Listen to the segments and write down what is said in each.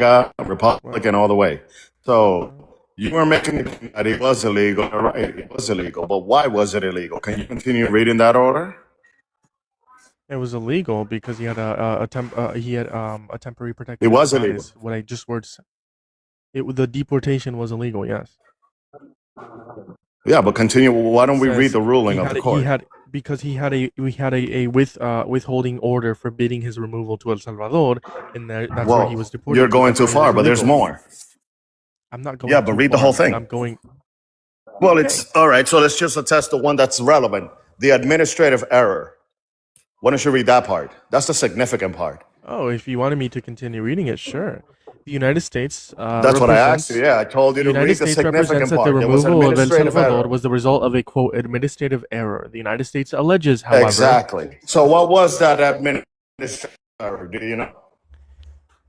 MAGA, Republican all the way. So you were making it that it was illegal. Right, it was illegal. But why was it illegal? Can you continue reading that order? It was illegal because he had a temporary It protected was illegal. status. What I just words the deportation was illegal. Yes. Yeah, but continue. Why don't we read Says the ruling he of had the a, he court? had because he had a we had a withholding order forbidding his removal to El Salvador, and that's where he was Well, you're deported to. going That's too why it was far, but there's illegal. more. I'm not Yeah, going but too read the far. whole thing. I'm going. Well, Okay. it's all right. So let's just attest to one that's relevant. The administrative error. Why don't you read that part? That's the significant part. Oh, if you wanted me to continue reading it, sure. The United States That's what I asked you. Yeah, I told you The to United read the States represents significant that the part. There was removal of El administrative Salvador error. was the result of a quote administrative error. The United States alleges, however, Exactly. So what was that administrative error? Do you know?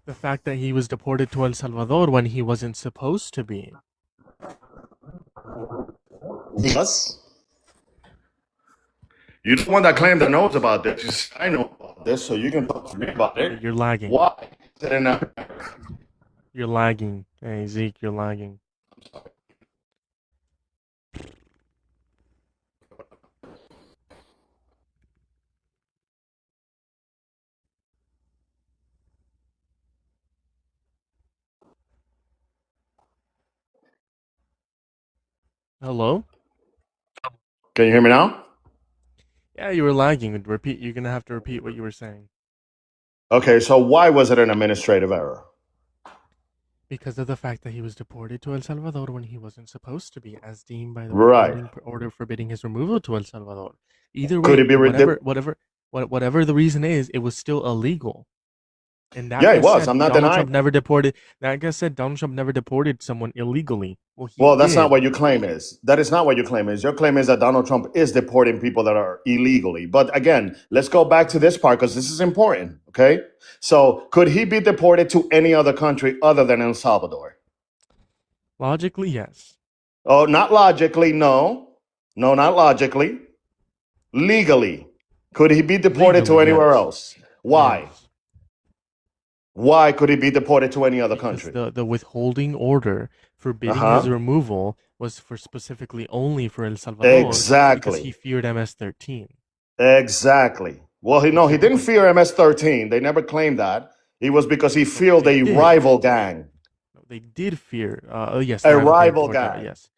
the fact that he was deported to El Salvador when he wasn't supposed to be. Yes. You're the one that claimed that knows about this. I know about this, so you can talk to me about it. You're lagging. Why? Is it an You're lagging. Hey, Zeke, you're lagging. Hello? Can you hear me now? Yeah, you were lagging. Repeat. You're gonna have to repeat what you were saying. Okay, so why was it an administrative error? Because of the fact that he was deported to El Salvador when he wasn't supposed to be, as deemed by the Right. withholding order forbidding his removal to El Salvador. Either Could way, it be whatever the reason is, it was still illegal. And that Yeah, it guy was. said I'm not Donald Trump denying. never deported. That guy said Donald Trump never deported someone illegally. Well, he Well, that's not did. what your claim is. That is not what your claim is. Your claim is that Donald Trump is deporting people that are illegally. But again, let's go back to this part because this is important. Okay. So could he be deported to any other country other than El Salvador? Logically, yes. Oh, not logically. No. No, not logically. Legally. Could he be deported to Legally, anywhere yes. else? Why? Yes. Why could he be deported to any other Because country? the withholding order Uh forbidding his huh. removal was for specifically only for El Salvador because he Exactly. feared MS-13. Exactly. Well, he didn't fear MS-13. They never claimed that. It was because he No, feared they a did. rival gang. No, they did fear. Yes, A the rival gang rival for that. gang. Yes.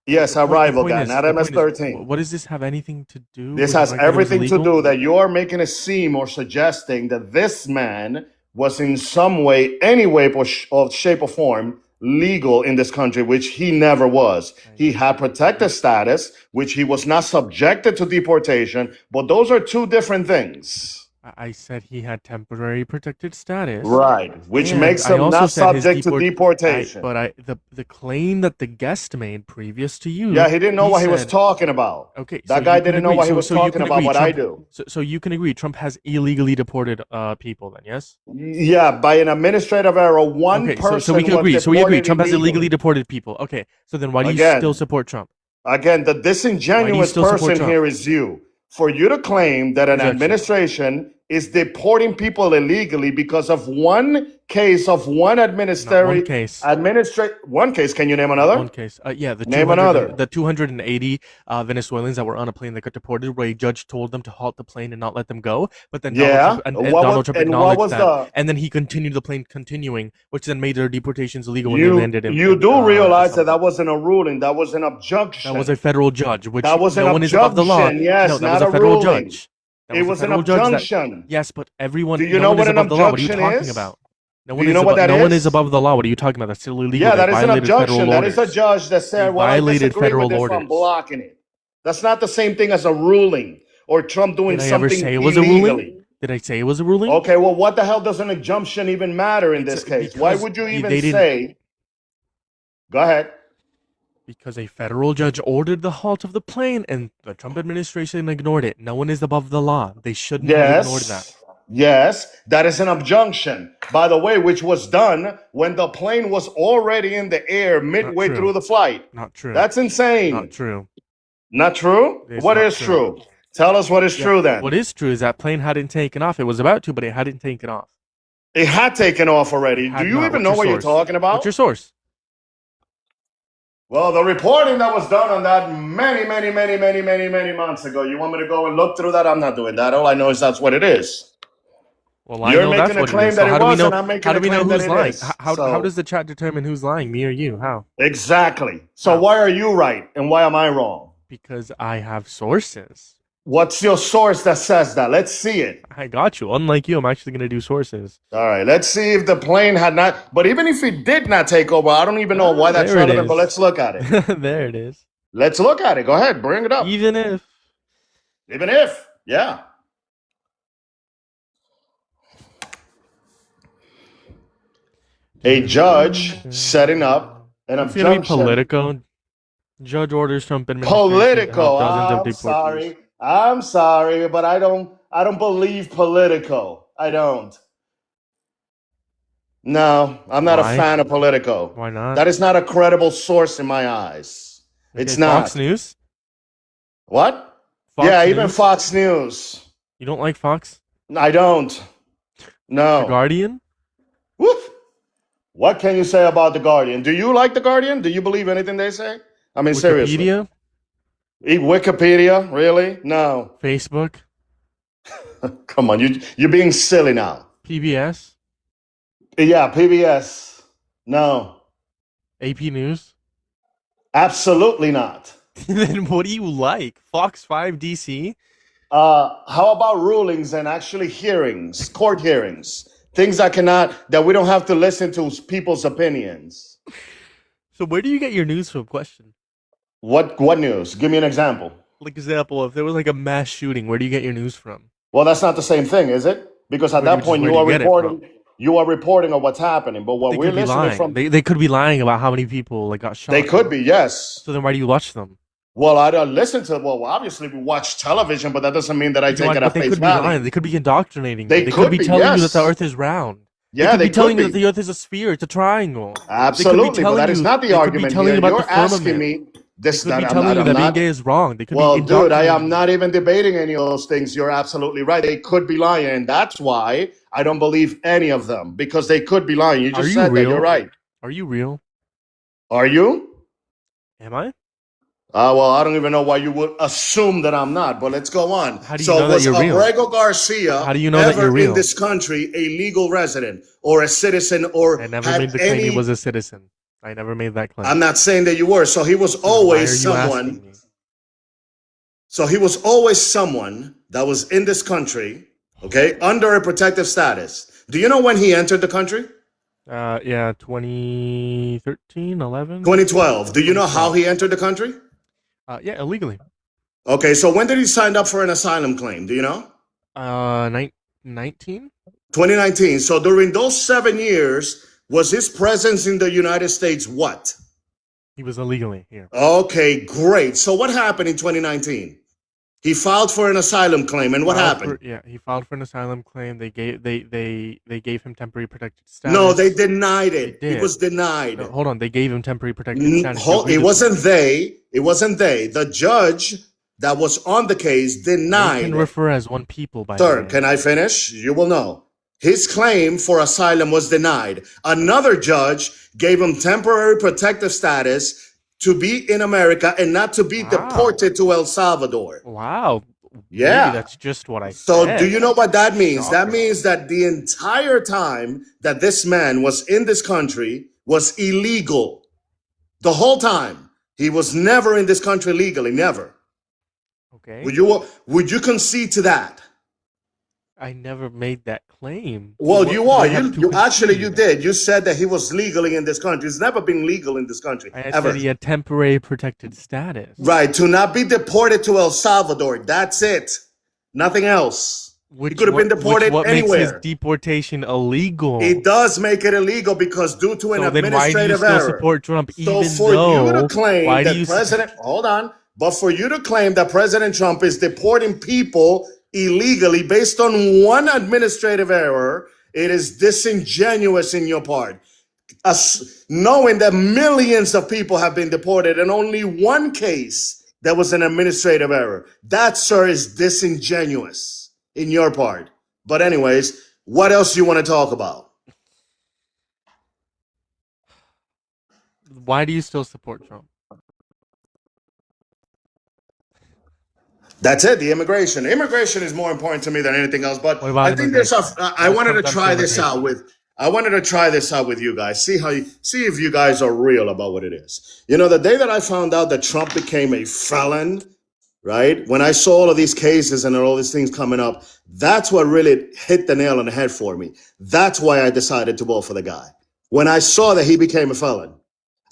Yes, a The rival point gang, is not MS-13. what does this have anything to do This with the has fact that it was everything to illegal? do that you're making it seem or suggesting that this man was in some way, any way or shape or form legal in this country, which he never was. He had protected status, which he was not subjected to deportation, but those are two different things. I said he had temporary protected status. Right, which And makes I him also not said his subject to deportation. the claim that the guest made previous to you. Yeah, he didn't know what he was said, talking about. okay, That guy didn't know what he was talking about, what I do. So you can agree Trump has illegally deported people then, yes? Yeah, by an administrative error, one Okay, person so we can was agree. So we agree deported Trump has illegally illegally. deported people. Okay. So then why do you Again, still support Trump? Again, the Why do you disingenuous still support person Trump? here is you. For you to claim that an Objection. administration is deporting people illegally because of one case of one Not administrative one case. one case. Can you name Not another? one case. Yeah, Name another. the 280 Venezuelans that were on a plane that got deported, where a judge told them to halt the plane and not let them go. But then Yeah. Donald Trump acknowledged was that, and then he continued the plane continuing, which then made their deportations illegal when they you landed in. you in, do realize that Salvador. wasn't a ruling, that was an objection. That was a federal judge, which That was an no one is above the law. objection, yes, No, that not was a a federal ruling. judge. That It was a was an federal judge that. objection. Yes, but everyone. Do you no know one what is an above the law. What are you objection talking is? about? No Do one you is know what above. that No one is? is above the law. What are you talking about? That's still illegal. Yeah, They that is an violated objection. federal That is a orders. judge that They said, well, I violated disagree with federal this, so I'm orders. blocking it. That's not the same thing as a ruling or Trump doing Did I ever something say it was a ruling? illegally. Did I say it was a ruling? Okay, well, what the hell does an injunction even matter in this case? Why Because would you they even didn't. say, go ahead. Because a federal judge ordered the halt of the plane, and the Trump administration ignored it. No one is above the law. They shouldn't have ignored that. Yes, that is an objection, by the way, which was done when the plane was already in the air midway true. through the flight. Not true. That's insane. Not true. Not true? It's What not is true. true? Tell us what is true then. What is true is that plane hadn't taken off. It was about to, but it hadn't taken off. It had taken off already. Had Do you not. even What's know your what you're source? talking about? What's your source? Well, the reporting that was done on that many months ago. You want me to go and look through that? I'm not doing that. All I know is that's what it is. Well, I You're know that's making a what it claim is. that So it how do we was, know? and I'm How making do a we know claim that who's it lying? is. How does the chat determine who's lying? Me or you? How? Exactly. So How? why are you right and why am I wrong? Because I have sources. What's your source that says that? Let's see it. I got you. Unlike you, I'm actually going to do sources. All right, let's see if the plane had not. But even if it did not take over, I don't even know why that's There it relevant. But is. let's look at it. There it is. Let's look at it. Go ahead, bring it up. Even if. Even if, yeah. A judge setting up an It's going to be injunction. Politico. Judge orders Trump administration to Politico. help dozens of deportees. I'm sorry, but I don't believe Politico. I don't. No, I'm not Why? a fan of Politico. Why not? That is not a credible source in my eyes. Okay, It's not. Fox News? What? Fox yeah, News? even Fox News. You don't like Fox? I don't. No. The Guardian? Woof. What can you say about The Guardian? Do you like The Guardian? Do you believe anything they say? I mean, seriously. Wikipedia? Wikipedia? Really? No. Facebook? Come on, you're being silly now. PBS? Yeah, PBS. No. AP News? Absolutely not. Then what do you like? Fox 5 DC? How about rulings and actually hearings, court hearings, things that we don't have to listen to people's opinions. So where do you get your news from? Question. What news? Give me an example. Like example, if there was like a mass shooting, where do you get your news from? Well, that's not the same thing, is it? Because at that point you are reporting on what's happening. But what we're listening from, they could be lying about how many people like got shot. They could be, yes. So then why do you watch them? Well, I don't listen to. Well, obviously we watch television, but that doesn't mean that I take it at face value. They could be indoctrinating. They could be telling you yes. that the Earth is round. Yeah, they could be telling you that the Earth is a sphere. It's a triangle. Absolutely, but that is not the argument here. You're asking me this. They could be telling you that being gay is wrong. They could be dude, I am not even debating any of those things. You're absolutely right. They could be lying, and that's why I don't believe any of them, because they could be lying. You just said that. You're right. Are you real? Are you? Am I? Well, I don't even know why you would assume that I'm not, but let's go on. How do you know that you're real? Was Abrego Garcia How do you know that you're real? in this country a legal resident or a citizen or I never made the claim he was a citizen. I never made that claim. I'm not saying that you were. So he was always someone. So he was always someone that was in this country, okay, under a protective status. Do you know when he entered the country? Yeah, 2013, 11? 2012. Do you know how he entered the country? Yeah, illegally. Okay, so when did he sign up for an asylum claim? Do you know? 19? 2019. So during those 7 years, was his presence in the United States what? He was illegally here. Okay, great. So what happened in 2019? He filed for an asylum claim, and what happened? He filed for an asylum claim. They gave him temporary protected status. No, they denied it. He was denied. No, hold on, they gave him temporary protected status. It wasn't they. It wasn't they. The judge that was on the case denied. You can refer as one people by Sir, can I finish? You will know. His claim for asylum was denied. Another judge gave him temporary protective status to be in America and not to be deported to El Salvador. Wow. Yeah. Maybe that's just what I said. So do you know what that means? Shocking. That means that the entire time that this man was in this country was illegal. The whole time. He was never in this country legally, never. Okay. Would you concede to that? I never made that claim. Well, you are. You did. You said that he was legally in this country. He's never been legal in this country. I said he had temporary protected status. Right. To not be deported to El Salvador. That's it. Nothing else. He could have been deported what anywhere. Makes his deportation illegal? It does make it illegal because due to an administrative error. Why do you still support Trump? So for you to claim that President, hold on, but for you to claim that President Trump is deporting people illegally based on one administrative error, it is disingenuous in your part. Knowing that millions of people have been deported and only one case that was an administrative error. That, sir, is disingenuous in your part. But anyways, What else do you want to talk about? Why do you still support Trump? That's it. The immigration. Immigration is more important to me than anything else. But What about I think there's a. immigration? I What has wanted to Trump done for try this out immigration? with. I wanted to try this out with you guys. See if you guys are real about what it is. You know, the day that I found out that Trump became a felon, right? When I saw all of these cases and all these things coming up, that's what really hit the nail on the head for me. That's why I decided to vote for the guy. When I saw that he became a felon,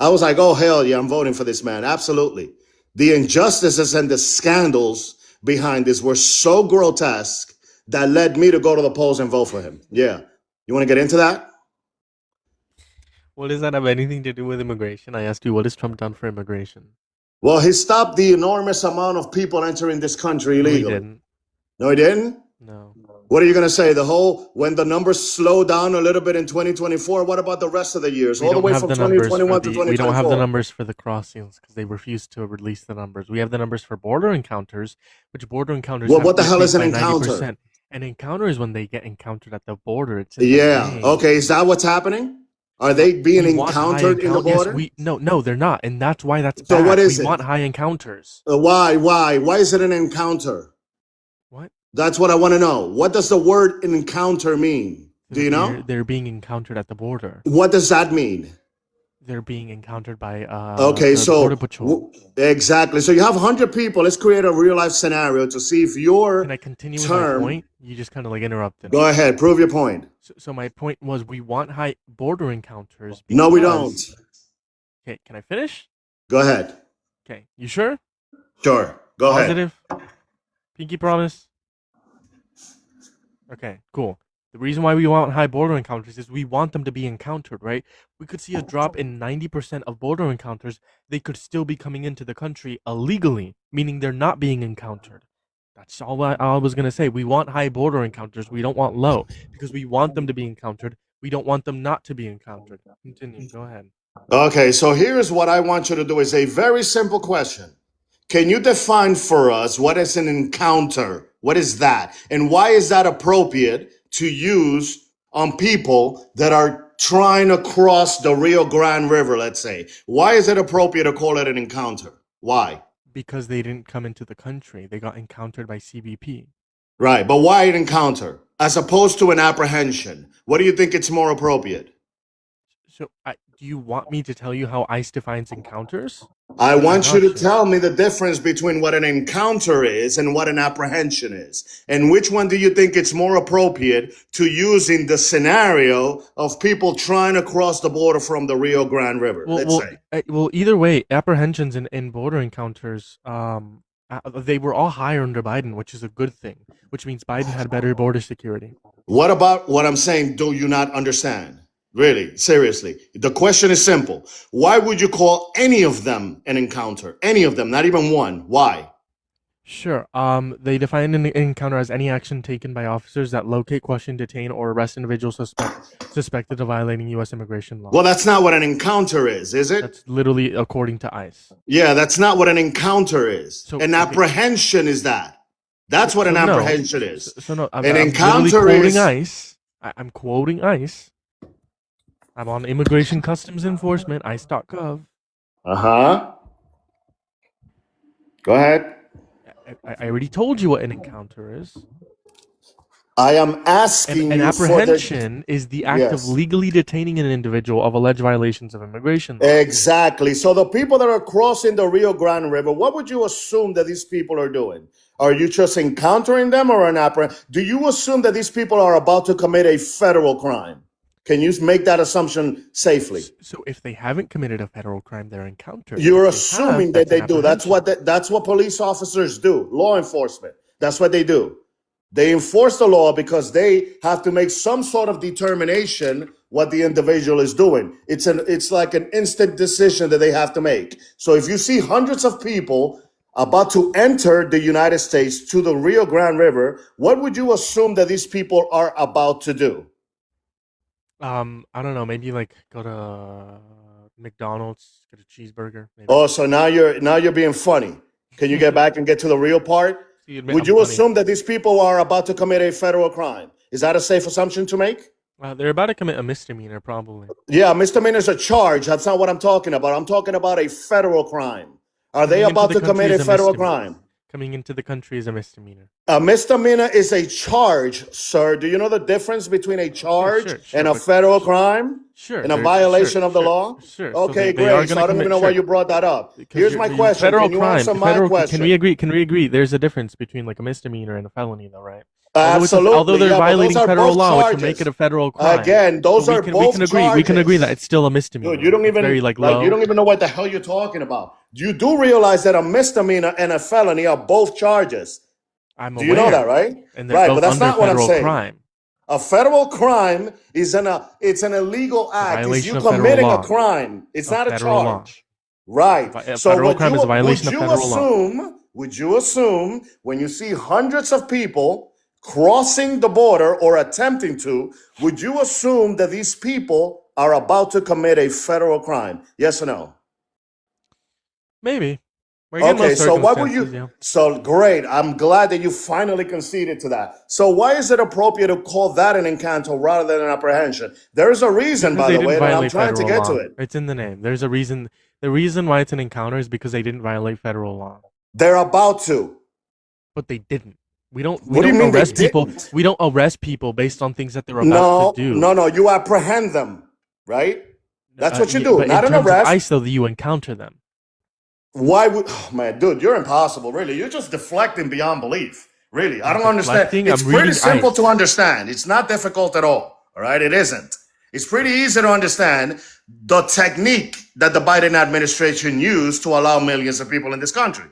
I was like, oh, hell yeah, I'm voting for this man. Absolutely. The injustices and the scandals behind this were so grotesque that led me to go to the polls and vote for him. Yeah. You want to get into that? What does that have anything to do with immigration? I asked you, what has Trump done for immigration? Well, he stopped the enormous amount of people entering this country No, he illegally. didn't. No, he didn't? No. What are you going to say? When the numbers slow down a little bit in 2024, what about the rest of the years? We All the don't way have from the numbers 2021 to we don't have the 2024? numbers for the crossings because they refused to release the numbers. We have the numbers for border encounters, which border encounters Well, have what the hell is decreased an by encounter? 90%. An encounter is when they get encountered at the border. It's in the Yeah. name. Okay. Is that what's happening? Are they being We want high encountered in the encounters. border? Yes, no, they're not, and that's why that's So bad. what is We it? want high encounters. Why? Why is it an encounter? What? That's what I want to know. What does the word encounter mean? Do you know? They're being encountered at the border. What does that mean? They're being encountered by Okay, the border patrol. Exactly. So you have 100 people. Let's create a real life scenario to see if your Can I continue with my point? You just kind of like interrupted. Go ahead. Prove your point. So my point was we want high border encounters. No, we don't. Okay, can I finish? Go ahead. Okay, you sure? Sure. Go ahead. Positive? Pinky promise? Okay, cool. The reason why we want high border encounters is we want them to be encountered, right? We could see a drop in 90% of border encounters. They could still be coming into the country illegally, meaning they're not being encountered. That's all I was going to say. We want high border encounters. We don't want low because we want them to be encountered. We don't want them not to be encountered. Continue. Go ahead. Okay, so here's what I want you to do is a very simple question. Can you define for us what is an encounter? What is that? And why is that appropriate to use on people that are trying to cross the Rio Grande River, let's say? Why is it appropriate to call it an encounter? Why? Because they didn't come into the country. They got encountered by CBP. Right, but why an encounter as opposed to an apprehension? What do you think it's more appropriate? So, do you want me to tell you how ICE defines encounters? I want you to sure. tell me the difference between what an encounter is and what an apprehension is. And which one do you think it's more appropriate to use in the scenario of people trying to cross the border from the Rio Grande River, let's say? Well, either way, apprehensions and border encounters, they were all higher under Biden, which is a good thing, which means Biden had better border security. What about what I'm saying do you not understand? Really, seriously. The question is simple. Why would you call any of them an encounter? Any of them, not even one. Why? Sure. They define an encounter as any action taken by officers that locate, question, detain, or arrest individuals suspected of violating U.S. immigration law. Well, that's not what an encounter is it? That's literally according to ICE. Yeah, that's not what an encounter is. So, an apprehension is that. That's what an apprehension is. An encounter is... ICE. I'm quoting ICE. I'm on Immigration Customs Enforcement, ICE.gov. Uh-huh. Go ahead. I already told you what an encounter is. I am asking an apprehension is the act of legally detaining an individual of alleged violations of immigration law. Exactly. So the people that are crossing the Rio Grande River, what would you assume that these people are doing? Are you just encountering them or an apprehension? Do you assume that these people are about to commit a federal crime? Can you make that assumption safely? So if they haven't committed a federal crime, they're encountered. You're assuming that they do. That's what police officers do. Law enforcement. That's what they do. They enforce the law because they have to make some sort of determination what the individual is doing. It's like an instant decision that they have to make. So if you see hundreds of people about to enter the United States to the Rio Grande River, what would you assume that these people are about to do? I don't know. Maybe like go to McDonald's, get a cheeseburger. Maybe. Oh, so now you're being funny. Can you get back and get to the real part? Would you assume that these people are about to commit a federal crime? Is that a safe assumption to make? They're about to commit a misdemeanor, probably. Yeah, misdemeanors are charged. That's not what I'm talking about. I'm talking about a federal crime. Are they Coming into about the to country commit is a a federal misdemeanor. crime? Coming into the country is a misdemeanor. A misdemeanor is a charge, sir. Do you know the difference between a charge sure, and a but- federal crime? Sure. And a they're- violation sure, of the sure, law? Sure. So Okay, they are great. So gonna I don't even commit- know why sure. you brought that up. Because Here's you're- my you're question. Federal Can you crime. answer my Federal, question? Can we agree? Can we agree? There's a difference between like a misdemeanor and a felony, though, right? Absolutely. Although they're Yeah, but violating those are federal both law, which charges. would make it a federal crime. Again, those are both we can agree. charges. We can agree that it's still a misdemeanor. Dude, you don't It's even very low. you don't even know what the hell you're talking about. You do realize that a misdemeanor and a felony are both charges. I'm Do aware. you know that, right? And they're Right, both but that's under not what I'm federal saying. crime. A federal crime is it's an illegal act. It's violation you of federal committing a law. crime. It's not a Federal law. charge. Right. A So federal would crime you, is a violation would of you federal law. would you assume when you see hundreds of people crossing the border or attempting to, would you assume that these people are about to commit a federal crime? Yes or no? Maybe. We're getting Okay, those so why would circumstances, you? yeah. So great. I'm glad that you finally conceded to that. So why is it appropriate to call that an encounter rather than an apprehension? There is a reason, Because by they the way, didn't and I'm violate trying to federal get to law. it. It's in the name. There's a reason. The reason why it's an encounter is because they didn't violate federal law. They're about to. But they didn't. We don't What do you mean they arrest people. didn't? We don't arrest people based on things that they're No, about to do. no. You apprehend them, right? That's what you Yeah, do. but Not in an terms of arrest. ICE, though, you encounter them. Why would? Oh, man, dude, you're impossible. Really, you're just deflecting beyond belief. Really, I don't understand. Deflecting? It's I'm pretty reading simple ICE. to understand. It's not difficult at all. All right, it isn't. It's pretty easy to understand the technique that the Biden administration used to allow millions of people in this country.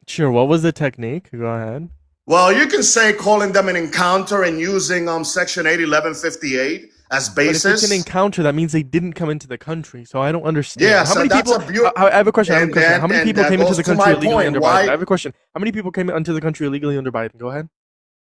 Sure. What was the technique? Go ahead. Well, you can say calling them an encounter and using Section 81158 as But if basis. it's an encounter, that means they didn't come into the country. So I don't understand. Yeah, How so many that's people? a beau- I have a question. and How many and people that came into goes the to country my illegally point. under Why- Biden? I have a question. How many people came into the country illegally under Biden? Go ahead.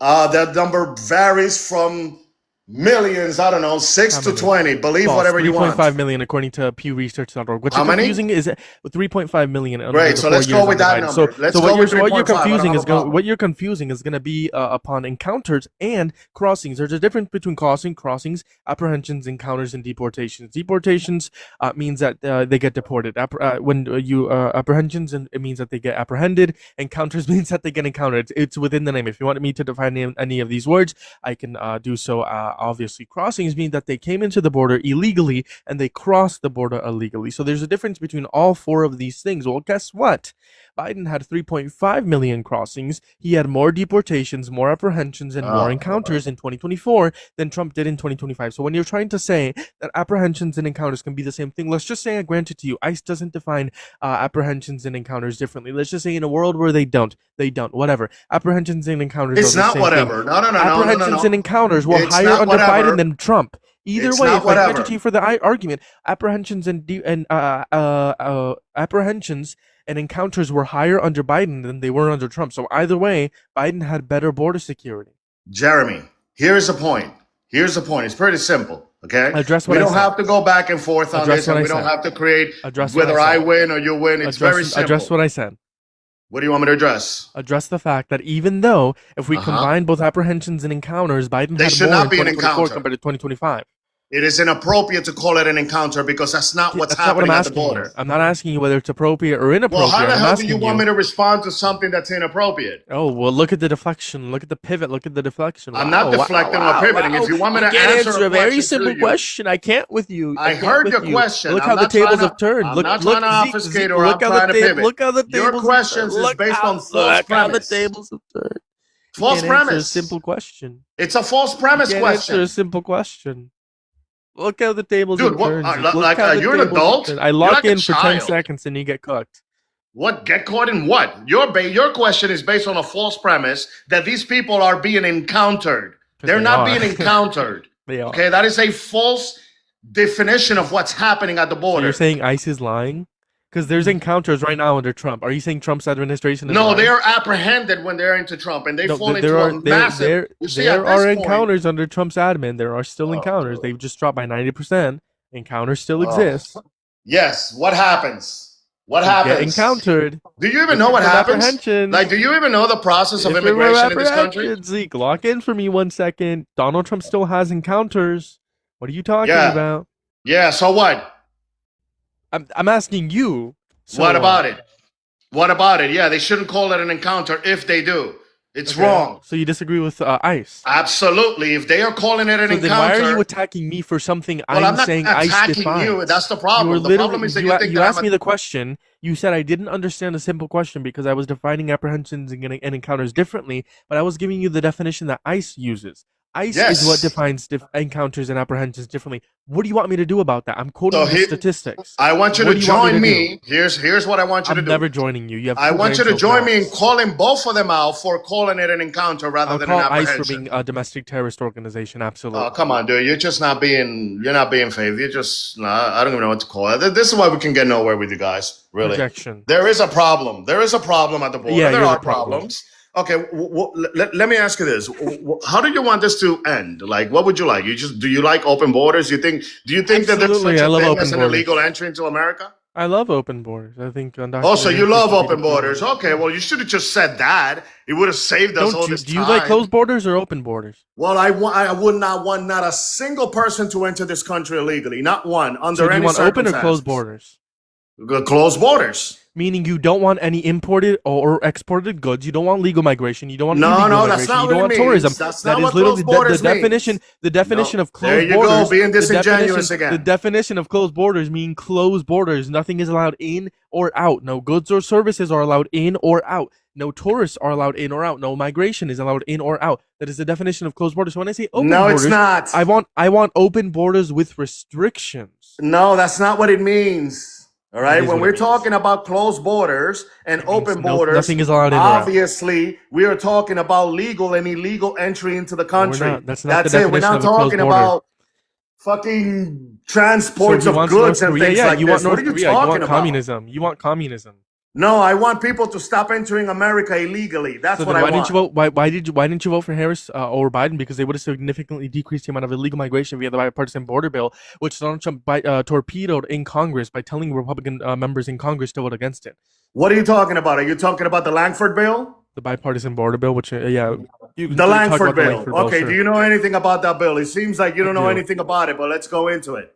That number varies from millions, I don't know, 6 How to many? 20. Believe False. whatever you want. 3.5 million according to PewResearch.org. What's How many? confusing is 3.5 million. Under Great, the so 4 let's years go with under that Biden. number. So, Let's so go what with you're 3.5. I don't confusing have is a problem. what you're confusing is going to be upon encounters and crossings. There's a difference between crossings, apprehensions, encounters, and deportations. Deportations means that they get deported. When you apprehensions, and it means that they get apprehended. Encounters means that they get encountered. It's within the name. If you want me to define any of these words, I can do so. Obviously, crossings mean that they came into the border illegally and they crossed the border illegally. So there's a difference between all four of these things. Well, guess what? Biden had 3.5 million crossings. He had more deportations, more apprehensions, and more encounters in 2024 than Trump did in 2025. So when you're trying to say that apprehensions and encounters can be the same thing, let's just say I grant it to you. ICE doesn't define apprehensions and encounters differently. Let's just say in a world where they don't. Whatever. Apprehensions and encounters It's are the not same whatever. thing. No. Apprehensions and encounters were It's higher not under whatever. Biden than Trump. Either It's way, not if I grant whatever. it to you for the argument, apprehensions and apprehensions and encounters were higher under Biden than they were under Trump. So either way, Biden had better border security. Jeremy, here's the point. It's pretty simple. Okay. Address what we I don't said. have to go back and forth on Address this, what and I we don't said. have to create Address what whether I I said. win or you win. It's very simple. Address what I said. What do you want me to address? Address the fact that even though if we Uh-huh. combine both apprehensions and encounters, Biden They had should more not in be an 2024 encounter. compared to 2025. It is inappropriate to call it an encounter because that's not what's That's not what happening I'm at the asking you. border. I'm not asking you whether it's appropriate or Well, inappropriate. how the I'm hell do asking you want me to respond to something that's inappropriate? Oh, well, look at the deflection. Look at the pivot. Look at the deflection. I'm not deflecting or pivoting. If you want me to can't answer answer a a very question simple to you- question, I can't with you. I can't heard with your you. question. Look I'm how the not tables trying have turned. I'm Look, not look, trying to Zeke, obfuscate Zeke, or look I'm how trying the to table. pivot. Look how the Your tables. questions is based on false Look how the premise. tables have turned. False You can't answer a premise. simple question. It's a false premise You can't answer a question. simple question. Look how the tables Dude, have what- turned. like- Look like, how the you're an tables have adult? turned. I You're lock like a in for 10 child. seconds and you get cooked. What? Get caught in what? Your question is based on a false premise that these people are being encountered. They're they not are. being encountered. They are. Okay, that is a false definition of what's happening at the So border. you're saying ICE is lying? Because there's encounters right now under Trump. Are you saying Trump's administration is No, lying? they are apprehended when they're into Trump, and they No, fall there into are a massive. You see, at there are this point- encounters under Trump's admin. There are still Oh, encounters. God. They've just dropped by 90%. Encounters still Oh. exist. Yes. What happens? What Get happens? encountered. Do you even know what Different happens? apprehensions. Like, do you even know the process of Different immigration in this country? apprehensions. Zeke, lock in for me 1 second. Donald Trump still has encounters. What are you talking Yeah. about? Yeah, so what? I'm asking you. So What about it? What about it? Yeah, they shouldn't call it an encounter if they do. It's wrong. So you disagree with ICE? Absolutely. If they are calling it an So encounter, then why are you attacking me for something well, I'm not saying ICE attacking defines? you. That's the You problem. were The problem is that you think you that asked me the question. You said I didn't understand a simple question because I was defining apprehensions and encounters differently, but I was giving you the definition that ICE uses. ICE is what Yes. defines encounters and apprehensions differently. What do you want me to do about that? I'm quoting So the here- statistics. I want you What to do you want me join to me. Here's what I want you to I'm do. never joining you. You have I two want you to brain cells join me in max. calling both of them out for calling it an encounter rather I'll than call an ICE for apprehension. being a domestic terrorist organization. Absolutely. Oh, come on, dude. You're not being faithful. You're just, I don't even know what to call it. This is why we can get nowhere with you guys, really. Projection. There is a problem. There is a problem at the border. Yeah, there you're are the problem. problems. Okay, let me ask you this: how do you want this to end? Like, what would you like? Do you like open borders? Do you think that there's Absolutely, such I a love thing open as an borders. illegal entry into America? I love open borders. I think undocumented. Oh, so you love immigrants should be open borders? deported. Okay, well, you should have just said that. It would have saved us all Don't you? this Do you time. like closed borders or open borders? Well, I would not want not a single person to enter this country illegally, not one, under So do any you want open or circumstances. closed borders? Closed borders. Meaning you don't want any imported or exported goods. You don't want legal migration. You don't want illegal No, migration. that's not you what don't it want means. tourism. That's That not is what literally closed borders the definition. means. The definition of There closed you borders. go, being disingenuous The again. definition of closed borders mean closed borders. Nothing is allowed in or out. No goods or services are allowed in or out. No tourists are allowed in or out. No migration is allowed in or out. That is the definition of closed borders. So when I say open No, borders, it's not. I want open borders with restrictions. No, that's not what it means. All It right, is when what we're it means. talking about closed borders and It means open borders, nothing is allowed in or out. obviously we are talking about legal and illegal entry into the country. not. That's not the That's it. We're definition not of a closed talking border. about fucking transports So of you want goods North and Korea? things Yeah, like you this. want North What are you Korea. You talking want about? communism. You want communism. No, I want people to stop entering America illegally. That's So what then I why want. didn't you vote? Why didn't you vote for Harris or Biden? Because they would have significantly decreased the amount of illegal migration via the bipartisan border bill, which Donald Trump torpedoed in Congress by telling Republican members in Congress to vote against it. What are you talking about? Are you talking about the Langford bill? The bipartisan border bill, which you can The talk Langford about the bill. Langford Okay, sure. do you know anything about that bill? It seems like you don't know do. anything about it, but let's go into it.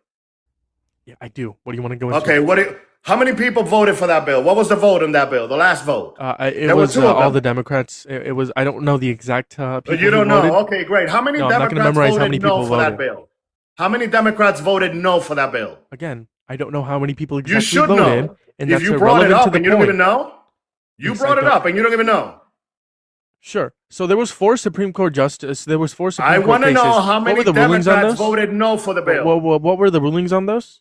Yeah, I do. What do you want to go into? Okay, how many people voted for that bill? What was the vote on that bill? The last vote? It There were was two of all them. the Democrats. It was. I don't know the exact people. You don't who know? voted. Okay, great. How many No, I'm not gonna Democrats memorize how voted many no people for that voted. bill? How many Democrats voted no for that bill? Again, I don't know how many people exactly You should voted, know. and If that's you brought it irrelevant to up the and you don't point. even know, you Yes, brought I it don't. up and you don't even know. Sure. So there was 4 Supreme Court justice. There was 4 Supreme I Court want to cases. know how What many were the rulings on Democrats those? voted no for the bill. What were the rulings on those?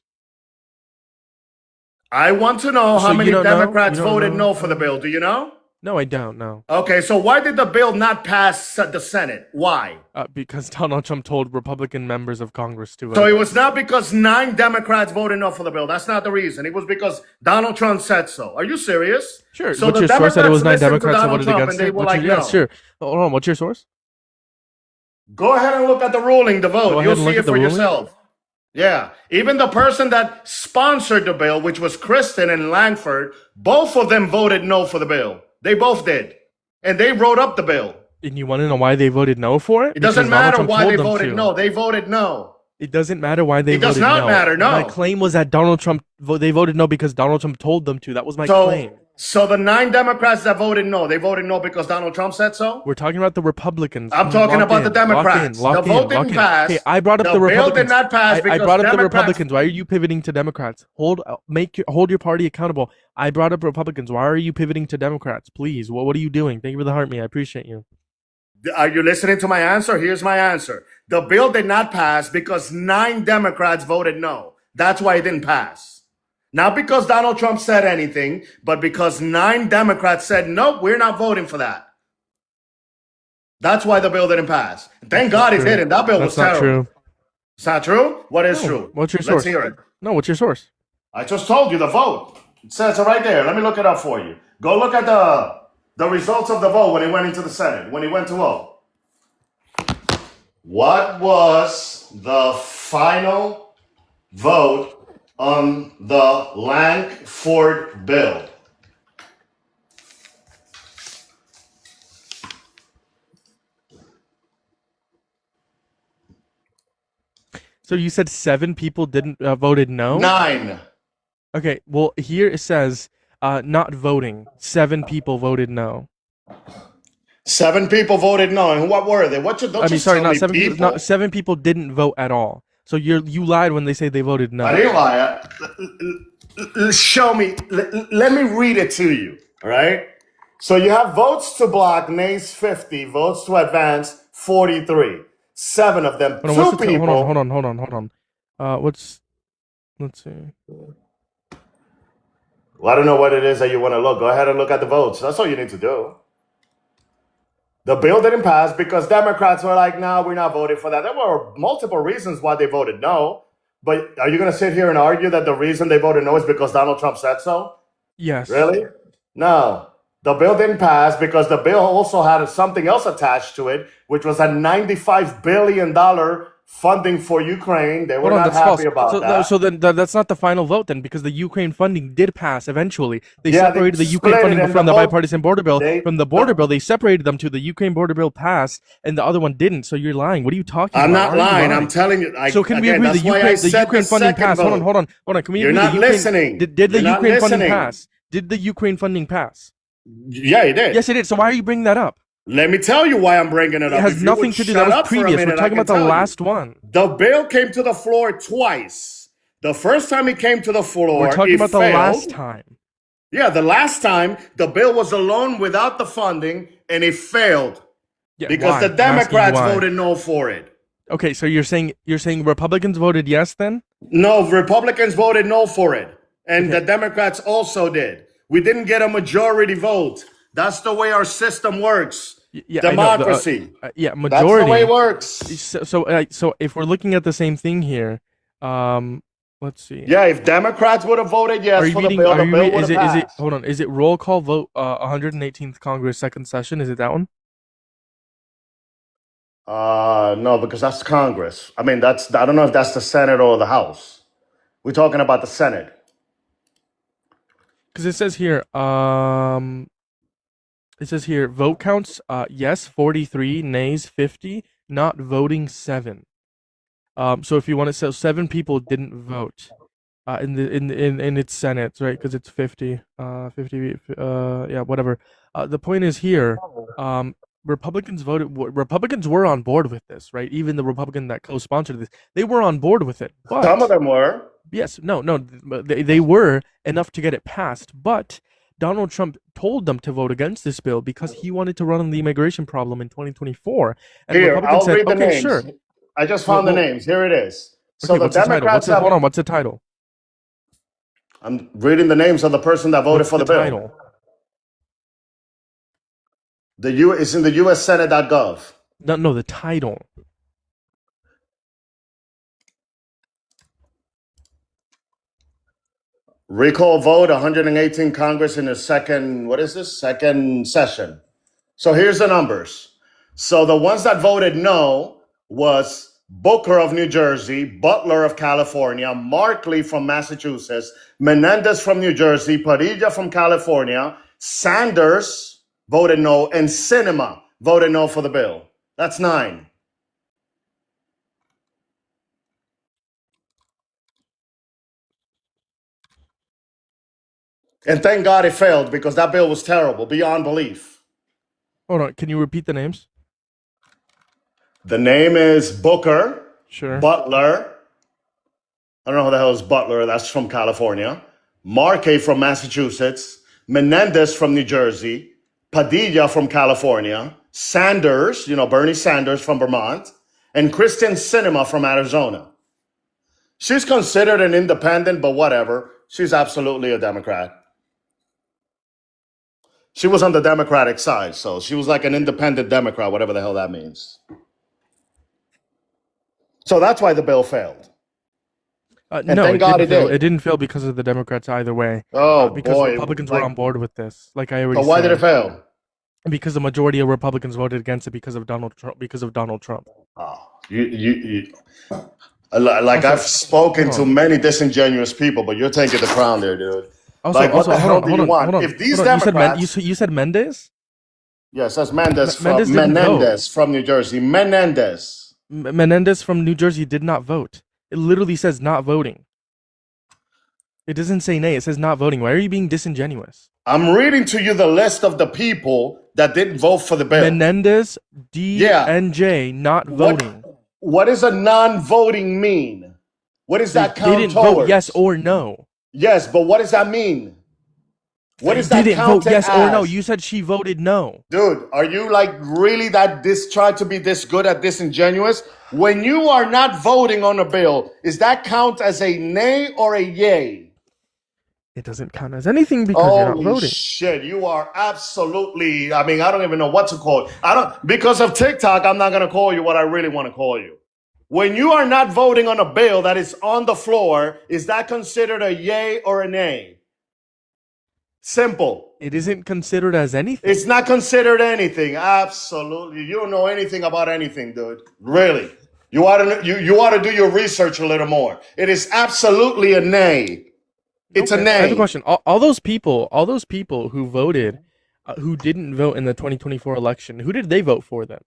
I want to know So how you many don't know? Democrats You don't voted know? no for the bill. Do you know? No, I don't know. Okay, so why did the bill not pass the Senate? Why? Because Donald Trump told Republican members of Congress to. So it was not because 9 Democrats voted no for the bill. That's not the reason. It was because Donald Trump said so. Are you serious? Sure. So What's the your source that it was 9 listened to Democrats that Donald voted Trump against and they it? were What's like, your, yeah, no. sure. Hold on. What's your source? Go ahead and look at the ruling, the vote. Go ahead You'll and look see at it the for ruling? yourself. Yeah. Even the person that sponsored the bill, which was Kristen and Langford, both of them voted no for the bill. They both did. And they wrote up the bill. And you want to know why they voted no for it? It doesn't Because Donald matter Trump why told they them voted to. no. They voted no. It doesn't matter why they It voted no. does not matter, no. My claim was that Donald Trump, they voted no because Donald Trump told them to. That was my claim. So the 9 Democrats that voted no, they voted no because Donald Trump said so? We're talking about the Republicans. I'm talking about the Democrats. The vote didn't pass. Hey, I brought up The the bill Republicans. did not pass I because brought up the Democrats- Republicans. Why are you pivoting to Democrats? Hold your party accountable. I brought up Republicans. Why are you pivoting to Democrats? Please. What are you doing? Thank you for the heart me. I appreciate you. Are you listening to my answer? Here's my answer. The bill did not pass because 9 Democrats voted no. That's why it didn't pass. Not because Donald Trump said anything, but because 9 Democrats said, nope, we're not voting for that. That's why the bill didn't pass. Thank God it didn't. That bill was That's not terrible. true. It's not true? What is No. true? What's your Let's source? hear it. No, what's your source? I just told you the vote. It says it right there. Let me look it up for you. Go look at the results of the vote when it went into the Senate, when he went to vote. What was the final vote on the Langford bill? So you said 7 people didn't voted no? 9. Okay, well here it says not voting. 7 people voted no. 7 people voted no. And what were they? What you don't I mean, just sorry, tell not me 7 people. people? Not 7 people didn't vote at all. So you lied when they say they voted no. I didn't lie. Show me. Let me read it to you. All right. So you have votes to block, nays 50, votes to advance 43. 7 of them. Hold on, 2 hold people. on. Let's see. Well, I don't know what it is that you want to look. Go ahead and look at the votes. That's all you need to do. The bill didn't pass because Democrats were like, no, we're not voting for that. There were multiple reasons why they voted no. But are you going to sit here and argue that the reason they voted no is because Donald Trump said so? Yes. Really? No. The bill didn't pass because the bill also had something else attached to it, which was a $95 billion funding for Ukraine. They were not happy about that. So then that's not the final vote then, because the Ukraine funding did pass eventually. They Yeah, separated they the Ukraine split it funding and from the the vote- bipartisan border bill. they- From the border bill, they separated them to the Ukraine border bill passed, and the other one didn't. So you're lying. What are you talking I'm about? not lying. I'm telling you. So can we again, agree that's the why I Ukraine said the funding second passed? vote. Hold on. Can we You're agree not the Ukraine, listening. Did the You're not Ukraine funding listening. pass? Did the Ukraine funding pass? Yeah, it did. Yes, it did. So why are you bringing that up? Let me tell you why I'm bringing it up. It has If you nothing would to do. shut That was up for a previous. We're minute, I talking can about the tell you. last one. The bill came to the floor twice. The first time it came to the floor, We're talking it about the failed. last time. Yeah, the last time the bill was alone without the funding and it failed Yeah, because why? the I'm asking you Democrats why. voted no for it. Okay, so you're saying Republicans voted yes then? No, Republicans voted no for it. And Okay. the Democrats also did. We didn't get a majority vote. That's the way our system works. Yeah, Democracy. I know. Yeah, That's the majority. way it works. So if we're looking at the same thing here, let's see. Yeah, if Democrats would have voted yes for the bill, the bill would have passed. Hold on, is it roll call vote 118th Congress second session? Is it that one? No, because that's Congress. I mean, I don't know if that's the Senate or the House. We're talking about the Senate. Because it says here, vote counts, yes 43, nays 50, not voting 7. So if you want to say 7 people didn't vote in its Senate, right? Because it's 50, yeah, whatever. The point is here, Republicans were on board with this, right? Even the Republican that co-sponsored this, they were on board with it. But Some of them were. yes, no, they were enough to get it passed, but Donald Trump told them to vote against this bill because he wanted to run on the immigration problem in 2024. And Here, Republicans I'll said, read the okay, names. sure. I just found the names. Here it is. So Okay, the what's the title? Democrats have. Hold on, what's the title? I'm reading the names of the person that voted What's for the bill. title? It's in the USSenate.gov. No, the title. Recall vote 118 Congress in the second session. So here's the numbers. So the ones that voted no was Booker of New Jersey, Butler of California, Markley from Massachusetts, Menendez from New Jersey, Padilla from California, Sanders voted no, and Sinema voted no for the bill. That's 9. And thank God it failed because that bill was terrible, beyond belief. Hold on, can you repeat the names? The name is Booker, Sure. Butler. I don't know who the hell is Butler. That's from California. Markey from Massachusetts. Menendez from New Jersey. Padilla from California. Sanders, Bernie Sanders from Vermont. And Kristen Sinema from Arizona. She's considered an independent, but whatever. She's absolutely a Democrat. She was on the Democratic side, so she was like an independent Democrat, whatever the hell that means. So that's why the bill failed. No, thank God it did. It didn't fail because of the Democrats either way. Oh, because boy. Republicans were on board with this. Like I already So why said. did it fail? Because the majority of Republicans voted against it because of Donald Trump. Oh, you Like Also, I've spoken hold to on. many disingenuous people, but you're taking the crown there, dude. Also, Like, what also, the hold hell on, do hold you on, hold want? on, If these hold on. Democrats, You said Mendes? yes, that's Menendez Mendes didn't vote. Menendez from New Jersey. Menendez. Menendez from New Jersey did not vote. It literally says not voting. It doesn't say nay. It says not voting. Why are you being disingenuous? I'm reading to you the list of the people that didn't vote for the bill. Menendez, Yeah. DNJ, not voting. What does a non-voting mean? What does They that count didn't vote yes towards? or no. Yes, but what does that mean? What They is that didn't vote counted yes or no. as? You said she voted no. Dude, are you like really try to be this good at disingenuous? When you are not voting on a bill, is that count as a nay or a yay? It doesn't count as anything because you're not Holy voting. shit, you are absolutely, I mean, I don't even know what to call you. Because of TikTok, I'm not gonna call you what I really want to call you. When you are not voting on a bill that is on the floor, is that considered a yay or a nay? Simple. It isn't considered as anything. It's not considered anything. Absolutely. You don't know anything about anything, dude. Really. You ought to do your research a little more. It is absolutely a nay. It's a Okay, I have a nay. question. All those people who voted, who didn't vote in the 2024 election, who did they vote for then?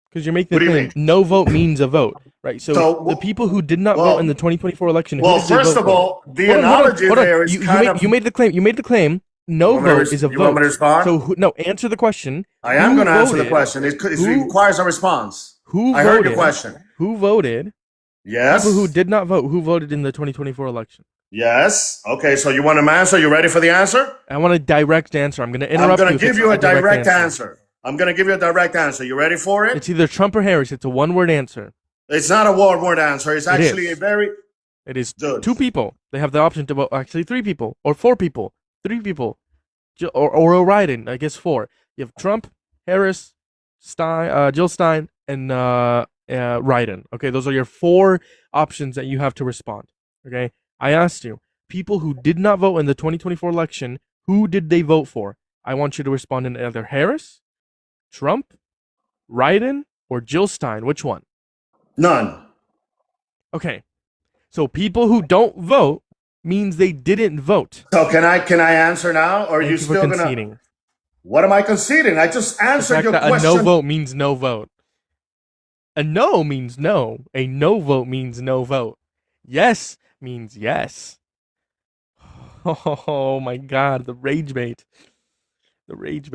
Because you're making What the do you claim mean? no vote means a vote, right? So the people who did not vote in the 2024 election, who Well, did they first vote of for? all, the analogy there is You made the claim. You made the claim. No vote is a You want me to vote. respond? So no, answer the question. I am going to answer the voted? question. It requires a response. Who I voted? heard your question. Who voted? Yes. People who did not vote. Who voted in the 2024 election? Yes. Okay, so you want an answer? You ready for the answer? I want a direct answer. I'm going to interrupt I'm you. going to give you a direct answer. I'm going to give you a direct answer. You ready for it? It's either Trump or Harris. It's a one-word answer. It's not a one-word answer. It's actually a very... It is Dude. two people. They have the option to vote. Actually, three people or four people. Three people. Or a write-in. I guess four. You have Trump, Harris, Jill Stein, and write-in. Okay, those are your four options that you have to respond. Okay, I asked you, people who did not vote in the 2024 election, who did they vote for? I want you to respond in either Harris, Trump, write-in, or Jill Stein. Which one? None. Okay, so people who don't vote means they didn't vote. So can I answer now, or are you still conceding? Gonna? What am I conceding? I just answered your question. A no vote means no vote. A no means no. A no vote means no vote. Yes means yes. Oh my God, the rage bait. The rage bait.